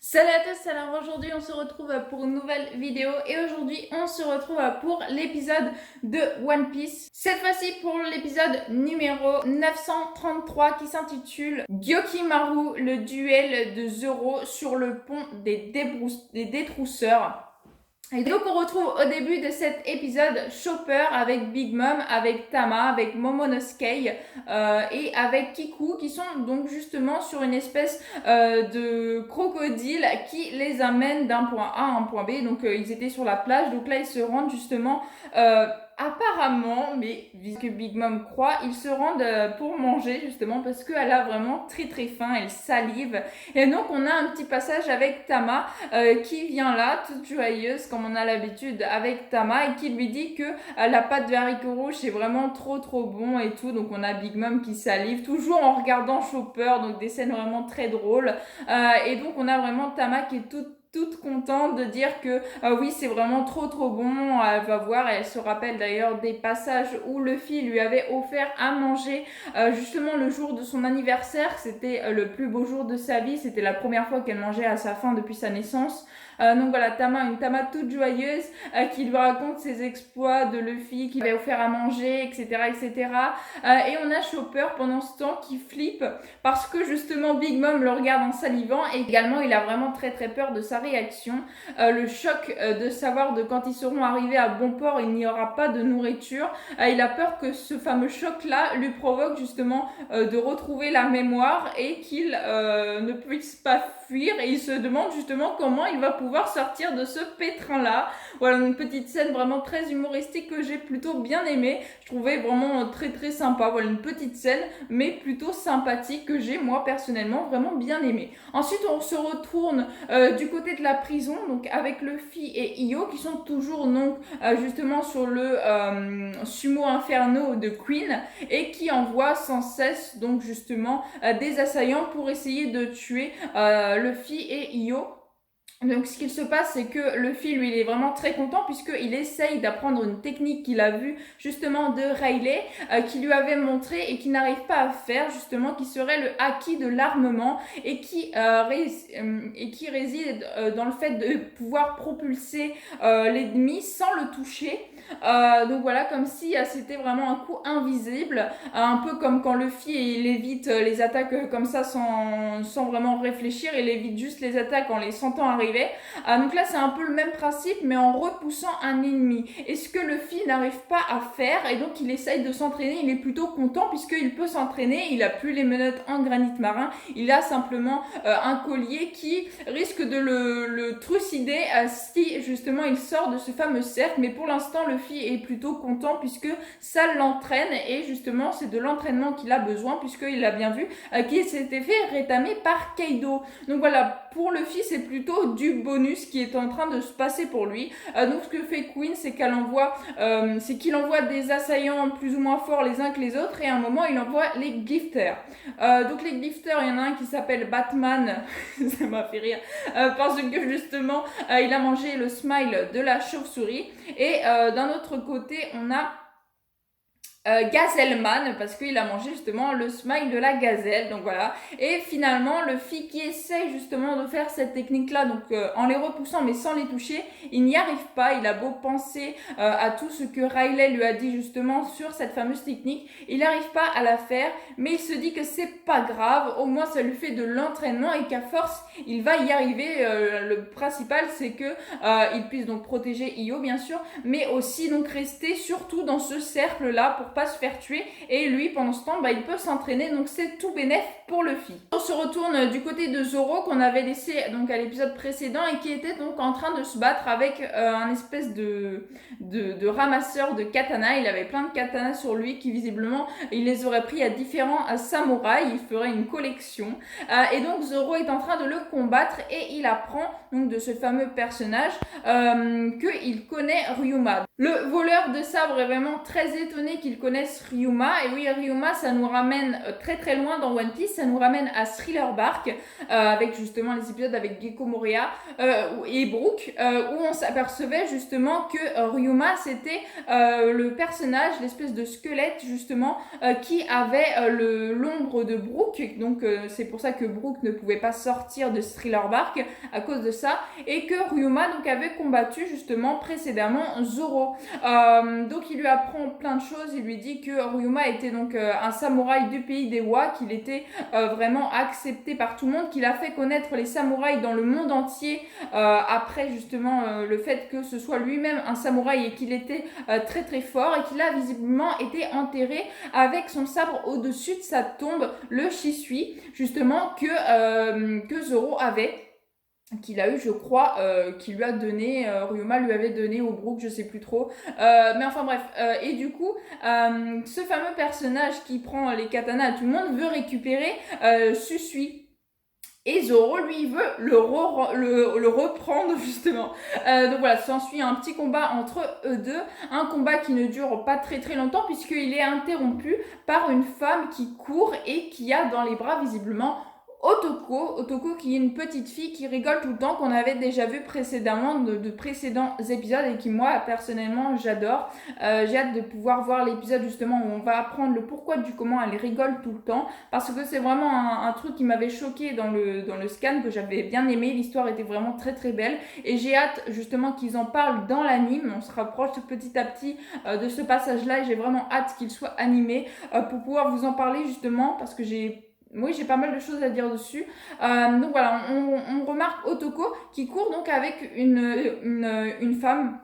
Salut à tous, alors aujourd'hui on se retrouve pour une nouvelle vidéo et aujourd'hui on se retrouve pour l'épisode de One Piece. Cette fois-ci pour l'épisode numéro 933 qui s'intitule Gyokimaru, le duel de Zoro sur le pont des détrousseurs. Et donc on retrouve au début de cet épisode Chopper avec Big Mom, avec Tama, avec Momonosuke et avec Kiku qui sont donc justement sur une espèce de crocodile qui les amène d'un point A à un point B. Donc ils étaient sur la plage, donc là ils se rendent justement apparemment, mais vu que Big Mom croit, ils se rendent pour manger justement parce qu'elle a vraiment très très faim, elle salive. Et donc on a un petit passage avec Tama qui vient là, toute joyeuse comme on a l'habitude avec Tama et qui lui dit que la pâte de haricots rouges c'est vraiment trop trop bon et tout. Donc on a Big Mom qui salive, toujours en regardant Chopper, donc des scènes vraiment très drôles. Et donc on a vraiment Tama qui est toute contente de dire que oui c'est vraiment trop trop bon, elle va voir, et elle se rappelle d'ailleurs des passages où Luffy lui avait offert à manger justement le jour de son anniversaire, c'était le plus beau jour de sa vie, c'était la première fois qu'elle mangeait à sa faim depuis sa naissance. Donc voilà, une Tama toute joyeuse qui lui raconte ses exploits de Luffy, qui lui a offert à manger, etc. etc. Et on a Chopper pendant ce temps qui flippe parce que justement Big Mom le regarde en salivant et également il a vraiment très très peur de sa réaction. Le choc de savoir de quand ils seront arrivés à bon port, il n'y aura pas de nourriture. Il a peur que ce fameux choc-là lui provoque justement de retrouver la mémoire et qu'il ne puisse pas fuir, et il se demande justement comment il va pouvoir sortir de ce pétrin-là. Voilà, une petite scène vraiment très humoristique que j'ai plutôt bien aimée. Je trouvais vraiment très très sympa. Voilà, une petite scène mais plutôt sympathique que j'ai moi personnellement vraiment bien aimée. Ensuite on se retourne du côté de la prison, donc avec Luffy et Io qui sont toujours donc justement sur le sumo inferno de Queen et qui envoient sans cesse donc justement des assaillants pour essayer de tuer Luffy et Io. Donc ce qu'il se passe, c'est que Luffy, lui, il est vraiment très content puisqu'il essaye d'apprendre une technique qu'il a vue justement de Rayleigh, qui lui avait montré et qui n'arrive pas à faire justement, qui serait le haki de l'armement et qui réside dans le fait de pouvoir propulser l'ennemi sans le toucher. Donc voilà, comme si c'était vraiment un coup invisible, un peu comme quand Luffy il évite les attaques comme ça sans vraiment réfléchir, il évite juste les attaques en les sentant arriver. Donc là c'est un peu le même principe mais en repoussant un ennemi. Et ce que Luffy n'arrive pas à faire, et donc il essaye de s'entraîner, il est plutôt content puisqu'il peut s'entraîner, il a plus les menottes en granit marin, il a simplement un collier qui risque de le trucider si justement il sort de ce fameux cercle. Mais pour l'instant Luffy est plutôt content puisque ça l'entraîne, et justement c'est de l'entraînement qu'il a besoin puisqu'il a bien vu qu'il s'était fait rétamer par Kaido. Donc voilà, pour Luffy c'est plutôt du bonus qui est en train de se passer pour lui. Donc ce que fait Queen, c'est qu'il envoie des assaillants plus ou moins forts les uns que les autres, et à un moment il envoie les Glifters. Donc les Glifters, il y en a un qui s'appelle Batman, ça m'a fait rire, parce que justement il a mangé le smile de la chauve-souris. Et d'un autre côté on a Gazelman, parce qu'il a mangé justement le smile de la gazelle. Donc voilà. Et finalement Luffy qui essaye justement de faire cette technique là, donc en les repoussant mais sans les toucher, il n'y arrive pas. Il a beau penser à tout ce que Rayleigh lui a dit justement sur cette fameuse technique, il n'arrive pas à la faire, mais il se dit que c'est pas grave, au moins ça lui fait de l'entraînement et qu'à force il va y arriver. Le principal c'est que il puisse donc protéger Io bien sûr, mais aussi donc rester surtout dans ce cercle là pour pas se faire tuer, et lui pendant ce temps il peut s'entraîner, donc c'est tout bénef pour Luffy. On se retourne du côté de Zoro qu'on avait laissé donc à l'épisode précédent et qui était donc en train de se battre avec un espèce de ramasseur de katana. Il avait plein de katanas sur lui qui visiblement il les aurait pris à différents samouraïs, il ferait une collection. Et donc Zoro est en train de le combattre et il apprend donc de ce fameux personnage qu'il connaît Ryuma. Le voleur de sabre est vraiment très étonné qu'il connaisse Ryuma. Et oui, Ryuma, ça nous ramène très très loin dans One Piece. Ça nous ramène à Thriller Bark, avec justement les épisodes avec Gecko Moria et Brook, où on s'apercevait justement que Ryuma, c'était le personnage, l'espèce de squelette justement, qui avait l'ombre de Brook. Donc c'est pour ça que Brook ne pouvait pas sortir de Thriller Bark à cause de ça. Et que Ryuma donc avait combattu justement précédemment Zoro. Donc il lui apprend plein de choses. Il lui dit que Ryuma était donc un samouraï du pays des Wa, qu'il était vraiment accepté par tout le monde, qu'il a fait connaître les samouraïs dans le monde entier après justement le fait que ce soit lui-même un samouraï et qu'il était très très fort, et qu'il a visiblement été enterré avec son sabre au-dessus de sa tombe, le Shisui, justement que Zoro avait, qu'il a eu, je crois, qu'il lui a donné, Ryuma lui avait donné au Brook, je sais plus trop. Mais enfin bref, et du coup, ce fameux personnage qui prend les katanas à tout le monde veut récupérer Susui. Et Zoro, lui, veut le reprendre, justement. Donc voilà, s'ensuit un petit combat entre eux deux. Un combat qui ne dure pas très très longtemps, puisqu'il est interrompu par une femme qui court et qui a dans les bras, visiblement, Otoko qui est une petite fille qui rigole tout le temps, qu'on avait déjà vu précédemment de précédents épisodes, et qui, moi, personnellement, j'adore. J'ai hâte de pouvoir voir l'épisode justement où on va apprendre le pourquoi du comment elle rigole tout le temps, parce que c'est vraiment un truc qui m'avait choqué dans le scan, que j'avais bien aimé. L'histoire était vraiment très très belle, et j'ai hâte justement qu'ils en parlent dans l'anime. On se rapproche petit à petit de ce passage-là, et j'ai vraiment hâte qu'il soit animé pour pouvoir vous en parler justement, parce que j'ai pas mal de choses à dire dessus. Donc voilà, on remarque Otoko qui court donc avec une femme,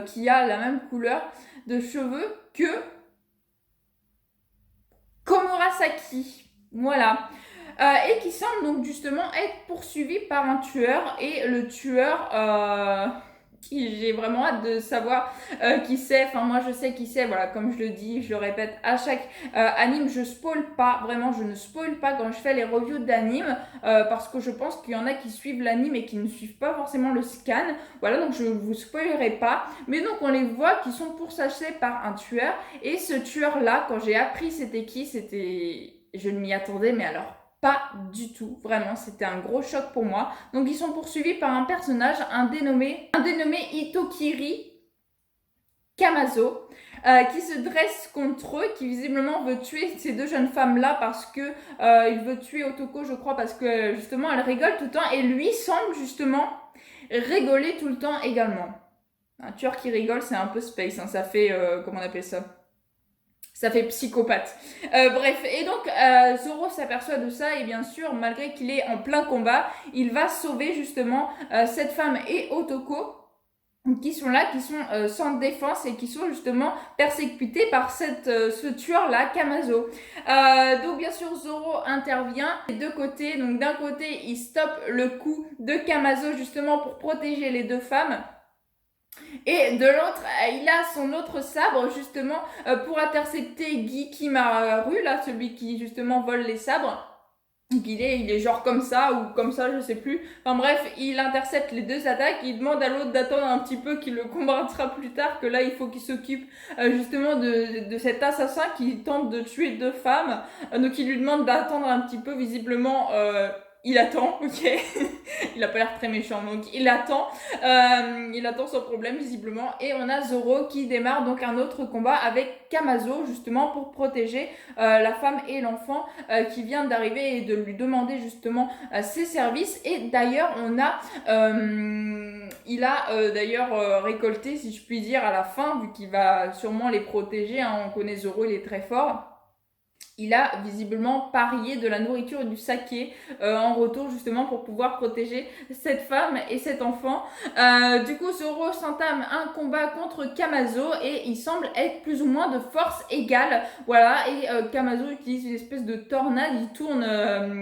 qui a la même couleur de cheveux que Komurasaki. Voilà. Et qui semble donc justement être poursuivi par un tueur. Et le tueur, j'ai vraiment hâte de savoir qui c'est. Enfin, moi je sais qui c'est, voilà, comme je le dis, je le répète à chaque anime, je spoil pas, vraiment je ne spoil pas quand je fais les reviews d'anime, parce que je pense qu'il y en a qui suivent l'anime et qui ne suivent pas forcément le scan. Voilà, donc je ne vous spoilerai pas, mais donc on les voit qui sont pourchassés par un tueur. Et ce tueur là, quand j'ai appris c'était qui, je ne m'y attendais, mais alors pas du tout, vraiment, c'était un gros choc pour moi. Donc ils sont poursuivis par un personnage, un dénommé Itokiri Kamazo, qui se dresse contre eux, qui visiblement veut tuer ces deux jeunes femmes-là, parce que il veut tuer Otoko, je crois, parce que justement elle rigole tout le temps, et lui semble justement rigoler tout le temps également. Un tueur qui rigole, c'est un peu space, hein, ça fait, comment on appelle ça ? Ça fait psychopathe. Bref, et donc Zoro s'aperçoit de ça, et bien sûr, malgré qu'il est en plein combat, il va sauver justement cette femme et Otoko, qui sont là, qui sont sans défense, et qui sont justement persécutés par ce tueur-là, Kamazo. Donc bien sûr, Zoro intervient des deux côtés. Donc d'un côté, il stoppe le coup de Kamazo justement pour protéger les deux femmes. Et de l'autre, il a son autre sabre justement pour intercepter Guy Kimaru, là, celui qui justement vole les sabres. Il est genre comme ça ou comme ça, je sais plus. Enfin bref, il intercepte les deux attaques. Il demande à l'autre d'attendre un petit peu, qu'il le combattra plus tard, que là il faut qu'il s'occupe justement de cet assassin qui tente de tuer deux femmes. Donc il lui demande d'attendre un petit peu, visiblement. Il attend, ok. Il a pas l'air très méchant, donc il attend sans problème visiblement. Et on a Zoro qui démarre donc un autre combat avec Kamazo, justement pour protéger la femme et l'enfant qui vient d'arriver, et de lui demander justement ses services. Et d'ailleurs il a d'ailleurs récolté, si je puis dire, à la fin, vu qu'il va sûrement les protéger, hein, on connaît Zoro, il est très fort. Il a visiblement parié de la nourriture et du saké en retour, justement pour pouvoir protéger cette femme et cet enfant. Du coup, Zoro s'entame un combat contre Kamazo, et il semble être plus ou moins de force égale. Voilà, et Kamazo utilise une espèce de tornade, il tourne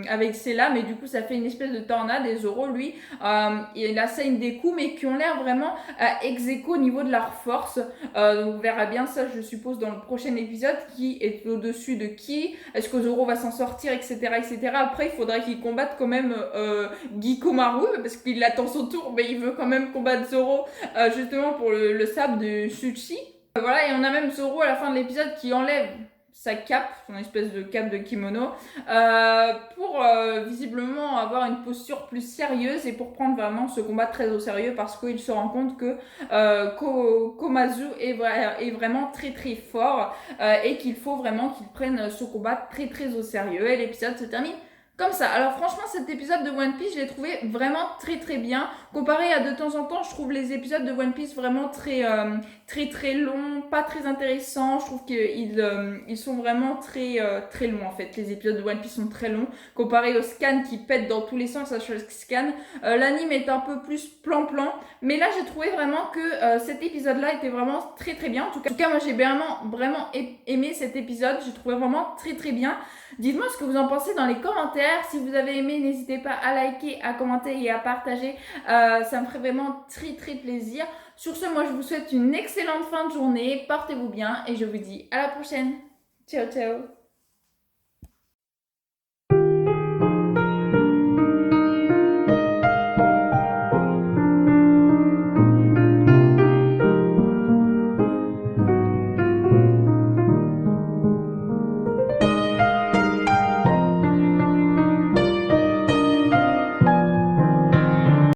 avec ses lames, et du coup ça fait une espèce de tornade. Et Zoro, lui, il assène des coups, mais qui ont l'air vraiment ex aequo au niveau de leur force. Donc on verra bien ça, je suppose, dans le prochain épisode, qui est au-dessus de qui. est-ce que Zoro va s'en sortir, etc., etc. Après, il faudrait qu'il combatte quand même Gikomaru, parce qu'il attend son tour, mais il veut quand même combattre Zoro, justement pour le sabre de Shuchi. Voilà, et on a même Zoro à la fin de l'épisode qui enlève sa cape, son espèce de cape de kimono, pour visiblement avoir une posture plus sérieuse et pour prendre vraiment ce combat très au sérieux parce qu'il se rend compte que Komazu est vraiment très très fort et qu'il faut vraiment qu'il prenne ce combat très très au sérieux. Et l'épisode se termine comme ça. Alors franchement, cet épisode de One Piece, je l'ai trouvé vraiment très très bien. Comparé à de temps en temps, je trouve les épisodes de One Piece vraiment très très longs, pas très intéressants. Je trouve qu'ils sont vraiment très très longs en fait. Les épisodes de One Piece sont très longs. Comparé au scan qui pète dans tous les sens à chaque scan, l'anime est un peu plus plan-plan. Mais là, j'ai trouvé vraiment que cet épisode-là était vraiment très très bien. En tout cas moi j'ai vraiment aimé cet épisode. J'ai trouvé vraiment très très bien. Dites-moi ce que vous en pensez dans les commentaires. Si vous avez aimé, n'hésitez pas à liker, à commenter et à partager. Ça me ferait vraiment très très plaisir. Sur ce, moi je vous souhaite une excellente fin de journée. Portez-vous bien et je vous dis à la prochaine. Ciao ciao.